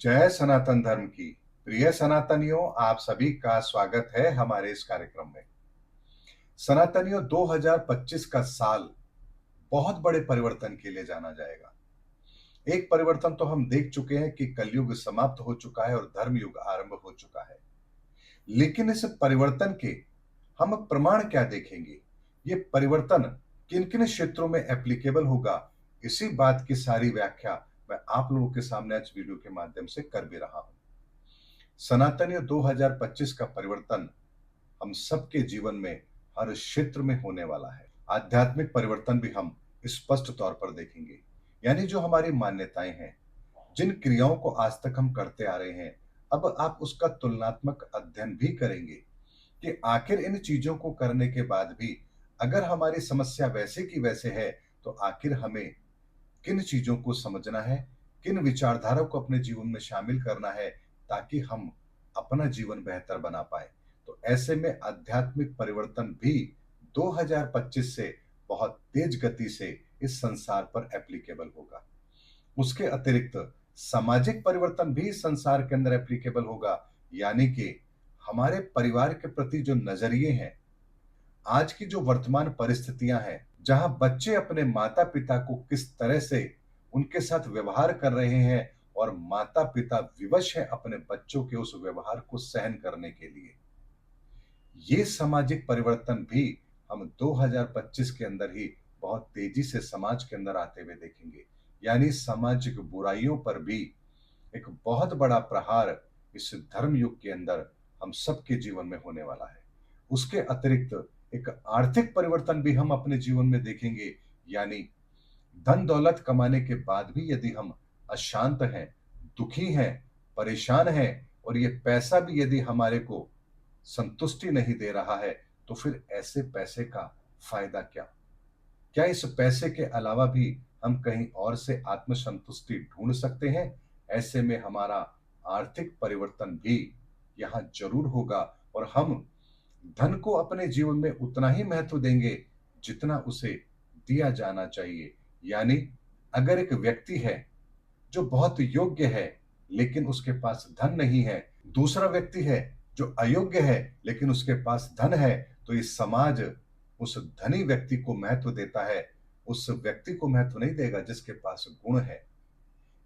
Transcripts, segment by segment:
जय सनातन धर्म की। प्रिय सनातनियों, आप सभी का स्वागत है हमारे इस कार्यक्रम में। सनातनियों, 2025 का साल बहुत बड़े परिवर्तन के लिए जाना जाएगा। एक परिवर्तन तो हम देख चुके हैं कि कलयुग समाप्त हो चुका है और धर्म युग आरंभ हो चुका है। लेकिन इस परिवर्तन के हम प्रमाण क्या देखेंगे? ये परिवर्तन किन-किन क्षेत्रों में एप्लीकेबल होगा? इसी बात की सारी व्याख्या मैं आप लोगों के सामने आज वीडियो के माध्यम से कर भी रहा हूं। सनातनियों, 2025 का परिवर्तन हम सबके जीवन में हर क्षेत्र में होने वाला है। आध्यात्मिक परिवर्तन भी हम स्पष्ट तौर पर देखेंगे। यानी जो हमारी मान्यताएं हैं, जिन क्रियाओं को आज तक हम करते आ रहे हैं, अब आप उसका तुलनात्मक अध्ययन भी करेंगे कि आखिर इन चीजों को करने के बाद भी अगर हमारी समस्या वैसे की वैसे है, तो आखिर हमें किन चीजों को समझना है, किन विचारधारा को अपने जीवन में शामिल करना है, ताकि हम अपना जीवन बेहतर बना पाए। तो ऐसे में आध्यात्मिक परिवर्तन भी 2025 से बहुत तेज गति से इस संसार पर एप्लीकेबल होगा। उसके अतिरिक्त सामाजिक परिवर्तन भी इस संसार के अंदर एप्लीकेबल होगा। यानी कि हमारे परिवार के प्रति जो नजरिए हैं, आज की जो वर्तमान परिस्थितियां हैं, जहां बच्चे अपने माता-पिता को किस तरह से उनके साथ व्यवहार कर रहे हैं और माता-पिता विवश हैं अपने बच्चों के उस व्यवहार को सहन करने के लिए। ये सामाजिक परिवर्तन भी हम 2025 के अंदर ही बहुत तेजी से समाज के अंदर आते हुए देखेंगे। यानी सामाजिक बुराइयों पर भी एक बहुत बड़ा प्रहार इस धर्म युग के अंदर हम सबके जीवन में होने वाला है। उसके अतिरिक्त एक आर्थिक परिवर्तन भी हम अपने जीवन में देखेंगे। यानी धन दौलत कमाने के बाद भी यदि हम अशांत हैं, दुखी हैं, परेशान हैं और ये पैसा भी यदि हमारे को संतुष्टि नहीं दे रहा है, तो फिर ऐसे पैसे का फायदा क्या? क्या इस पैसे के अलावा भी हम कहीं और से आत्मसंतुष्टि ढूंढ सकते हैं? ऐसे में हमारा आर्थिक परिवर्तन भी यहाँ जरूर होगा और हम धन को अपने जीवन में उतना ही महत्व देंगे जितना उसे दिया जाना चाहिए। यानी अगर एक व्यक्ति है जो बहुत योग्य है, लेकिन उसके पास धन नहीं है, दूसरा व्यक्ति है जो अयोग्य है लेकिन उसके पास धन है, तो ये समाज उस धनी व्यक्ति को महत्व देता है, उस व्यक्ति को महत्व नहीं देगा जिसके पास गुण है।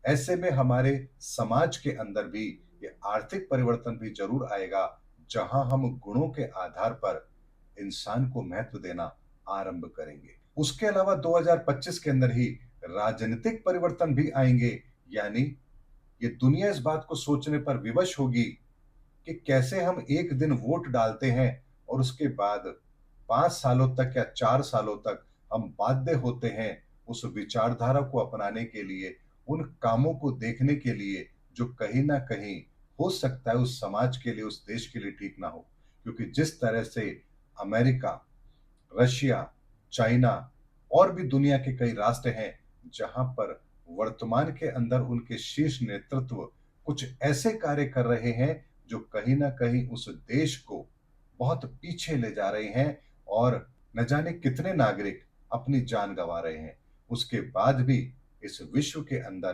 ऐसे में हमारे समाज के अंदर भी ये आर्थिक परिवर्तन भी जरूर आएगा, जहां हम गुणों के आधार पर इंसान को महत्व देना आरंभ करेंगे। उसके अलावा 2025 के अंदर ही राजनीतिक परिवर्तन भी आएंगे। यानी ये दुनिया इस बात को सोचने पर विवश होगी कि कैसे हम एक दिन वोट डालते हैं और उसके बाद 5 सालों तक या 4 सालों तक हम बाध्य होते हैं उस विचारधारा को अपनाने के लिए, उन कामों को देखने के लिए जो कहीं न कहीं हो सकता है उस समाज के लिए, उस देश के लिए ठीक ना हो। क्योंकि जिस तरह से अमेरिका, रशिया, चाइना और भी दुनिया के कई राष्ट्र हैं, जहां पर वर्तमान के अंदर उनके शीर्ष नेतृत्व कुछ ऐसे कार्य कर रहे हैं जो कहीं न कहीं उस देश को बहुत पीछे ले जा रहे हैं और न जाने कितने नागरिक अपनी जान गंवा रहे हैं। उसके बाद भी इस विश्व के अंदर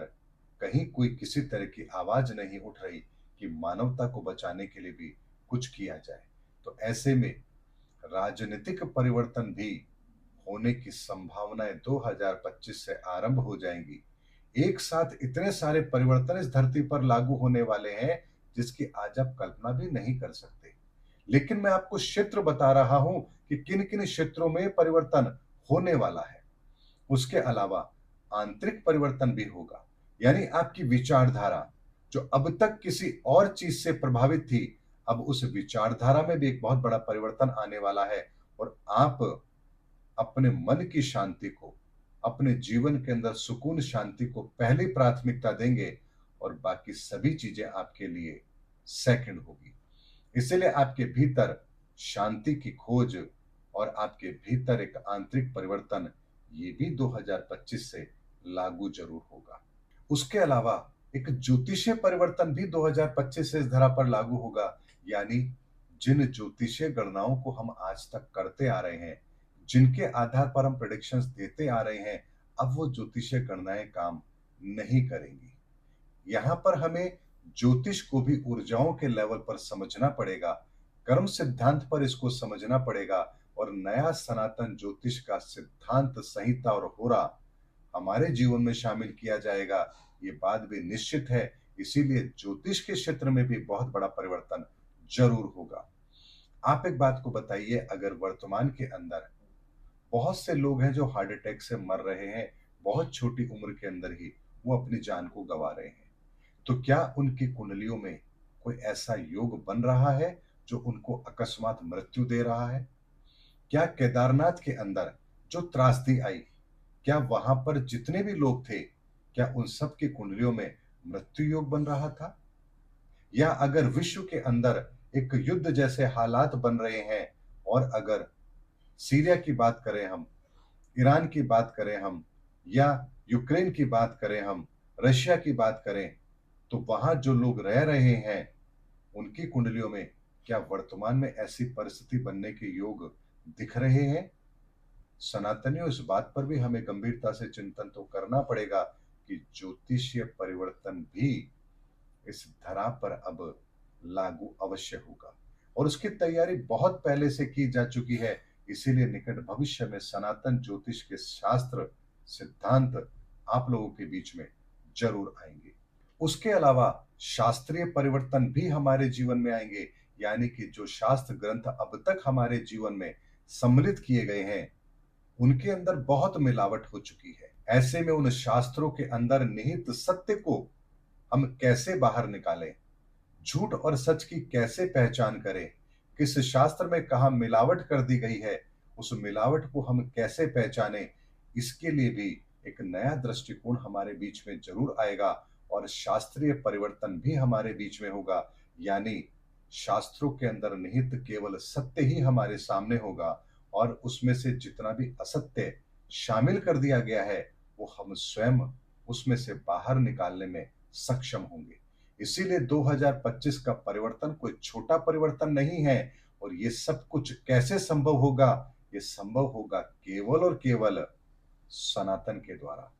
कहीं कोई किसी तरह की आवाज नहीं उठ रही कि मानवता को बचाने के लिए भी कुछ किया जाए। तो ऐसे में राजनीतिक परिवर्तन भी होने की संभावनाएं 2025 से आरंभ हो जाएंगी। एक साथ इतने सारे परिवर्तन इस धरती पर लागू होने वाले हैं जिसकी आज आप कल्पना भी नहीं कर सकते। लेकिन मैं आपको क्षेत्र बता रहा हूं कि किन किन क्षेत्रों में परिवर्तन होने वाला है। उसके अलावा आंतरिक परिवर्तन भी होगा। यानी आपकी विचारधारा जो अब तक किसी और चीज से प्रभावित थी, अब उस विचारधारा में भी एक बहुत बड़ा परिवर्तन आने वाला है और आप अपने मन की शांति को, अपने जीवन के अंदर सुकून शांति को पहली प्राथमिकता देंगे और बाकी सभी चीजें आपके लिए सेकंड होगी। इसीलिए आपके भीतर शांति की खोज और आपके भीतर एक आंतरिक परिवर्तन ये भी 2025 से लागू जरूर होगा। उसके अलावा एक ज्योतिषीय परिवर्तन भी 2025 से इस धरा पर लागू होगा। यानी जिन ज्योतिषीय गणनाओं को हम आज तक करते आ रहे हैं, जिनके आधार पर हम प्रेडिक्शंस देते आ रहे हैं, अब वो ज्योतिषीय गणनाएं काम नहीं करेंगी। यहाँ पर हमें ज्योतिष को भी ऊर्जाओं के लेवल पर समझना पड़ेगा, कर्म सिद्धांत पर इसको समझना पड़ेगा और नया सनातन ज्योतिष का सिद्धांत, संहिता और होरा हमारे जीवन में शामिल किया जाएगा, ये बात भी निश्चित है। इसीलिए ज्योतिष के क्षेत्र में भी बहुत बड़ा परिवर्तन ज़रूर होगा। आप एक बात को बताइए, अगर वर्तमान के अंदर बहुत से लोग हैं जो हार्ट अटैक से मर रहे हैं, बहुत छोटी उम्र के अंदर ही वो अपनी जान को गँवा रहे हैं। तो क्या उनकी कुंडलियों में कोई ऐसा योग बन रहा है जो उनको अकस्मात मृत्यु दे रहा है? क्या केदारनाथ के अंदर जो त्रासदी आई, क्या वहां पर जितने भी लोग थे, क्या उन सब की कुंडलियों में मृत्यु योग बन रहा था? या अगर विश्व के अंदर एक युद्ध जैसे हालात बन रहे हैं और अगर सीरिया की बात करें हम, ईरान की बात करें हम या यूक्रेन की बात करें हम, रशिया की बात करें, तो वहां जो लोग रह रहे हैं, उनकी कुंडलियों में क्या वर्तमान में ऐसी परिस्थिति बनने के योग दिख रहे हैं? सनातनियों, इस बात पर भी हमें गंभीरता से चिंतन तो करना पड़ेगा कि ज्योतिषीय परिवर्तन भी इस धरा पर अब लागू अवश्य होगा और उसकी तैयारी बहुत पहले से की जा चुकी है। इसीलिए निकट भविष्य में सनातन ज्योतिष के शास्त्र, सिद्धांत आप लोगों के बीच में जरूर आएंगे। उसके अलावा शास्त्रीय परिवर्तन भी हमारे जीवन में आएंगे, यानी कि जो शास्त्र ग्रंथ अब तक हमारे जीवन में सम्मिलित किए गए हैं, उनके अंदर बहुत मिलावट हो चुकी है। ऐसे में उन शास्त्रों के अंदर निहित सत्य को हम कैसे बाहर निकालें? झूठ और सच की कैसे पहचान करें? किस शास्त्र में कहाँ मिलावट कर दी गई है, उस मिलावट को हम कैसे पहचानें? इसके लिए भी एक नया दृष्टिकोण हमारे बीच में ज़रूर आएगा और शास्त्रीय परिवर्तन भी हमारे बीच में होगा। यानी शास्त्रों के अंदर निहित केवल सत्य ही हमारे सामने होगा और उसमें से जितना भी असत्य शामिल कर दिया गया है, वो हम स्वयं उसमें से बाहर निकालने में सक्षम होंगे। इसीलिए 2025 का परिवर्तन कोई छोटा परिवर्तन नहीं है और ये सब कुछ कैसे संभव होगा? ये संभव होगा केवल और केवल सनातन के द्वारा।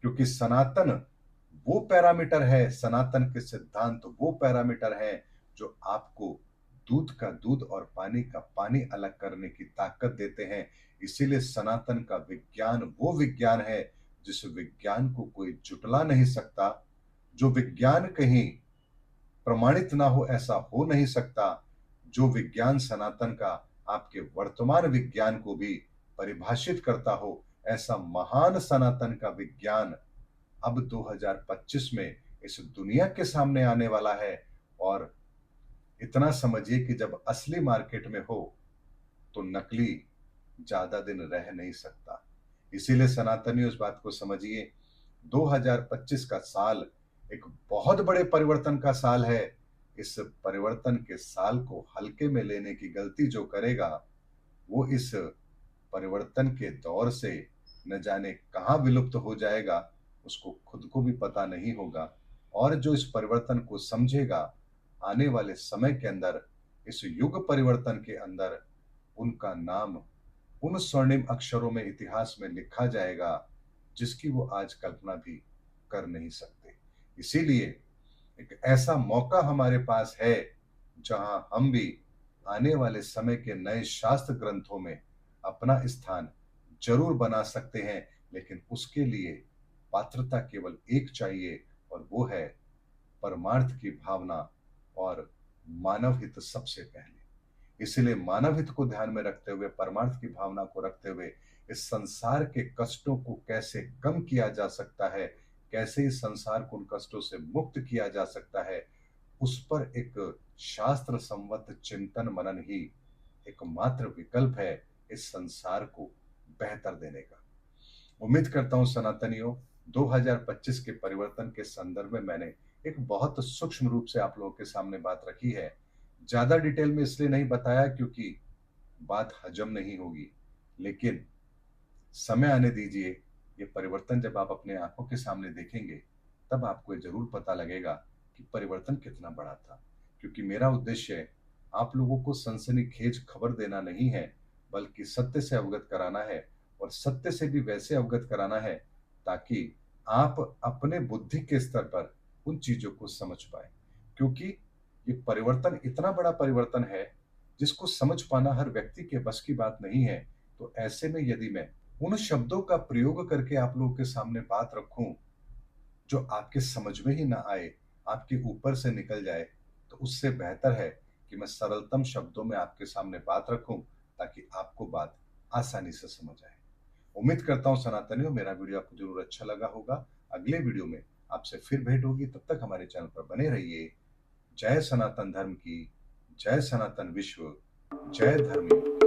क्योंकि सनातन वो पैरामीटर है, सनातन के सिद्धांत वो पैरामीटर है जो आपको दूध का दूध और पानी का पानी अलग करने की ताकत देते हैं। इसीलिए सनातन का विज्ञान वो विज्ञान है जिस विज्ञान को कोई जुटला नहीं सकता। जो विज्ञान कहीं प्रमाणित ना हो ऐसा हो नहीं सकता। जो विज्ञान सनातन का आपके वर्तमान विज्ञान को भी परिभाषित करता हो, ऐसा महान सनातन का विज्ञान अब 2025 में इस दुनिया के सामने आने वाला है। और इतना समझिए कि जब असली मार्केट में हो तो नकली ज्यादा दिन रह नहीं सकता। इसीलिए सनातनियों, इस बात को समझिए, 2025 का साल एक बहुत बड़े परिवर्तन का साल है। इस परिवर्तन के साल को हल्के में लेने की गलती जो करेगा, वो इस परिवर्तन के दौर से न जाने कहाँ विलुप्त हो जाएगा, उसको खुद को भी पता नहीं होगा। और जो इस परिवर्तन को समझेगा, आने वाले समय के अंदर, इस युग परिवर्तन के अंदर उनका नाम उन स्वर्णिम अक्षरों में इतिहास में लिखा जाएगा जिसकी वो आज कल्पना भी कर नहीं सकते। इसीलिए एक ऐसा मौका हमारे पास है जहां हम भी आने वाले समय के नए शास्त्र ग्रंथों में अपना स्थान जरूर बना सकते हैं। लेकिन उसके लिए पात्रता केवल एक चाहिए और वो है परमार्थ की भावना और मानव हित सबसे पहले। इसलिए मानव हित को ध्यान में रखते हुए, परमार्थ की भावना को रखते हुए, इस संसार के कष्टों को कैसे कम किया जा सकता है, कैसे इस संसार को उन कष्टों से मुक्त किया जा सकता है, उस पर एक शास्त्र संबद्ध चिंतन मनन ही एकमात्र विकल्प है इस संसार को बेहतर देने का। उम्मीद करता हूं सनातनियों, 2025 के परिवर्तन के संदर्भ में मैंने एक बहुत सूक्ष्म रूप से आप लोगों के सामने बात रखी है। ज्यादा डिटेल में इसलिए नहीं बताया क्योंकि बात हजम नहीं होगी, लेकिन समय आने दीजिए। ये परिवर्तन जब आप अपने आंखों के सामने देखेंगे, तब आपको ये जरूर पता लगेगा कि परिवर्तन कितना बड़ा था। क्योंकि मेरा उद्देश्य आप लोगों को सनसनीखेज खबर देना नहीं है, बल्कि सत्य से अवगत कराना है और सत्य से भी वैसे अवगत कराना है ताकि आप अपने बुद्धि के स्तर पर उन चीजों को समझ पाए। क्योंकि ये परिवर्तन इतना बड़ा परिवर्तन है, जिसको समझ पाना हर व्यक्ति के बस की बात नहीं है। तो ऐसे में यदि मैं उन शब्दों का प्रयोग करके आप लोगों के सामने बात रखूँ, जो आपके समझ में ही ना आए, आपके ऊपर से निकल जाए, तो उससे बेहतर है कि मैं सरलतम शब्दों में आपके सामने बात रखूं, ताकि आपको बात आसानी से समझ आए। उम्मीद करता हूं सनातनियों, मेरा वीडियो आपको जरूर अच्छा लगा होगा। अगले वीडियो में आपसे फिर भेंट होगी, तब तक हमारे चैनल पर बने रहिए। जय सनातन धर्म की, जय सनातन विश्व, जय धर्म युग की।